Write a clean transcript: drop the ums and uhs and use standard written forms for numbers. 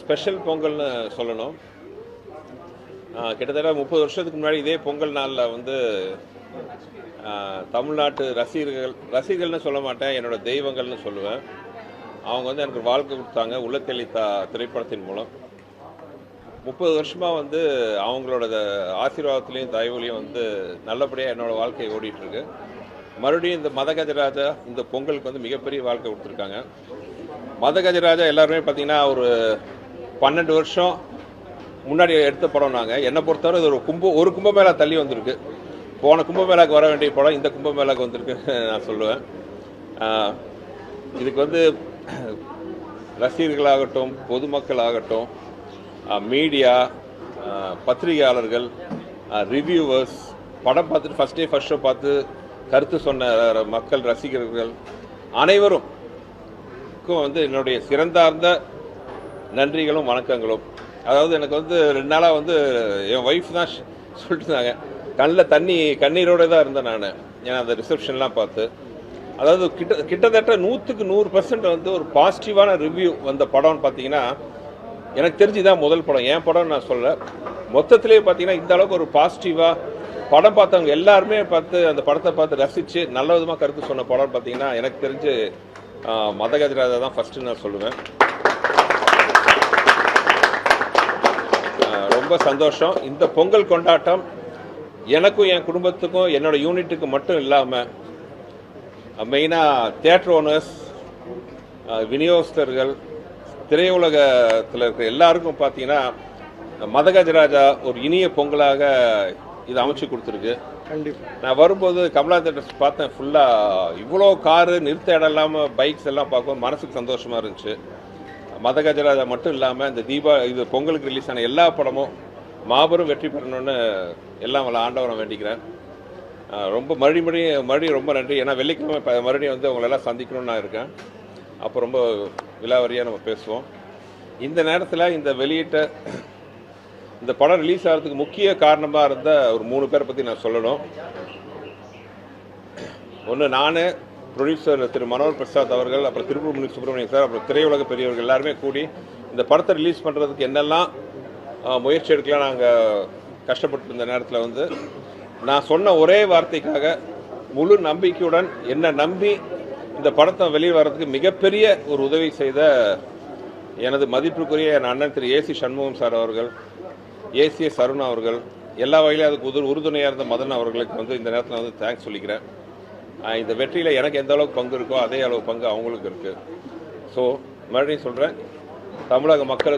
Special பொங்கல்னு சொல்லணும். கிட்டத்தட்ட 30 வருஷத்துக்கு முன்னாடி இதே பொங்கல் நாளில் வந்து தமிழ்நாட்டு ரசிகர்கள்னு சொல்ல மாட்டேன், என்னோட தெய்வங்கள்னு சொல்லுவேன். அவங்க வந்து எனக்கு வாழ்க்கை கொடுத்தாங்க உள்ளத்தெளித்தா திரைப்படத்தின் மூலம். 30 வருஷமாக வந்து அவங்களோட ஆசீர்வாதத்துலேயும் தயவுலையும் வந்து நல்லபடியாக என்னோடய வாழ்க்கை ஓடிட்டுருக்கு. மறுபடியும் இந்த மதகஜராஜா இந்த பொங்கலுக்கு வந்து மிகப்பெரிய வாழ்க்கை கொடுத்துருக்காங்க. மதகஜராஜா எல்லாருமே பார்த்தீங்கன்னா ஒரு 12 வருஷம் முன்னாடி எடுத்த படம். நாங்கள் என்னை பொறுத்தவரை இது ஒரு கும்பமேளா தள்ளி வந்திருக்கு. போன கும்பமேளாவுக்கு வர வேண்டிய படம் இந்த கும்பமேளாவுக்கு வந்திருக்குன்னு நான் சொல்லுவேன். இதுக்கு வந்து ரசிகர்களாகட்டும், பொதுமக்கள் ஆகட்டும், மீடியா, பத்திரிகையாளர்கள், ரிவ்யூவர்ஸ், படம் பார்த்துட்டு ஃபஸ்ட் ஷோ பார்த்து கருத்து சொன்ன மக்கள், ரசிகர்கள் அனைவருக்கும் வந்து என்னுடைய சிறந்தார்ந்த நன்றிகளும் வணக்கங்களும். அதாவது எனக்கு வந்து 2 நாளாக வந்து என் ஒய்ஃப் தான் சொல்லிட்டு இருந்தாங்க, கண்ணில் கண்ணீரோடு தான் இருந்தேன் நான். ஏன்னா அந்த ரிசப்ஷன்லாம் பார்த்து, அதாவது கிட்டத்தட்ட 100க்கு 100% வந்து ஒரு பாசிட்டிவான ரிவ்யூ வந்த படம்னு பார்த்தீங்கன்னா, எனக்கு தெரிஞ்சு தான் முதல் படம். என் படம்னு நான் சொல்ல, மொத்தத்திலே பார்த்தீங்கன்னா இந்த அளவுக்கு ஒரு பாசிட்டிவாக படம் பார்த்தவங்க எல்லாருமே பார்த்து அந்த படத்தை பார்த்து ரசித்து நல்ல விதமாக கருத்து சொன்ன படம் பார்த்தீங்கன்னா எனக்கு தெரிஞ்சு மதகஜராஜா தான் ஃபஸ்ட்டு நான் சொல்லுவேன். ரொம்ப சந்தோஷம். இந்த பொங்கல் கொண்டாட்டம் எனக்கும் என் குடும்பத்துக்கும் என்னோட யூனிட்டுக்கு மட்டும் இல்லாமல் மெயினாக தியேட்டர் ஓனர்ஸ், விநியோகஸ்தர்கள், திரையுலகத்தில் இருக்கிற எல்லாருக்கும் பார்த்தீங்கன்னா மதகஜராஜா ஒரு இனிய பொங்கலாக இது அமைச்சு கொடுத்துருக்கு. கண்டிப்பாக நான் வரும்போது கமலா தேட்டர்ஸ் பார்த்தேன். ஃபுல்லாக இவ்வளோ காரு நிறுத்த இடம் இல்லாமல் பைக்ஸ் எல்லாம் பார்க்கும் மனசுக்கு சந்தோஷமாக இருந்துச்சு. மதகஜராஜா மட்டும் இல்லாமல் இந்த இது பொங்கலுக்கு ரிலீஸ் ஆன எல்லா படமும் மாபெரும் வெற்றி பெறணும்னு எல்லாம் ஆண்டவரை வேண்டிக்கிறேன். ரொம்ப மறுபடியும் ரொம்ப நன்றி. ஏன்னா வெள்ளிக்கிழமை மறுபடியும் வந்து அவங்களெல்லாம் சந்திக்கணும்னு நான் இருக்கேன். அப்போ ரொம்ப விலாவரியாக நம்ம பேசுவோம். இந்த நேரத்தில் இந்த வெளியிட்ட இந்த படம் ரிலீஸ் ஆகிறதுக்கு முக்கிய காரணமாக இருந்த ஒரு 3 பேரை பற்றி நான் சொல்லணும். ஒன்று நான், ப்ரொடியூசர் திரு மனோகர் பிரசாத் அவர்கள், அப்புறம் திருப்பூர் சுப்பிரமணியம் சார், அப்புறம் திரையுலக பெரியவர்கள் எல்லாருமே கூடி இந்த படத்தை ரிலீஸ் பண்ணுறதுக்கு என்னெல்லாம் முயற்சி எடுக்கலாம் நாங்கள் கஷ்டப்பட்டு இருந்த நேரத்தில் வந்து நான் சொன்ன ஒரே வார்த்தைக்காக முழு நம்பிக்கையுடன் என்னை நம்பி இந்த படத்தை வெளியே வர்றதுக்கு மிகப்பெரிய ஒரு உதவி செய்த எனது மதிப்புக்குரிய என் அண்ணன் திரு ஏசி சண்முகம் சார் அவர்கள், ஏசிஎஸ் அருண் அவர்கள், எல்லா வகையிலும் அதுக்கு உறுதுணையாக இருந்த மதன் அவர்களுக்கு வந்து இந்த நேரத்தில் வந்து தேங்க்ஸ் சொல்லிக்கிறேன். இந்த வெற்றியில் எனக்கு எந்த அளவுக்கு பங்கு இருக்கோ அதே அளவு பங்கு அவங்களுக்கு இருக்குது. ஸோ மறுபடியும் சொல்கிறேன், தமிழக மக்களுக்கு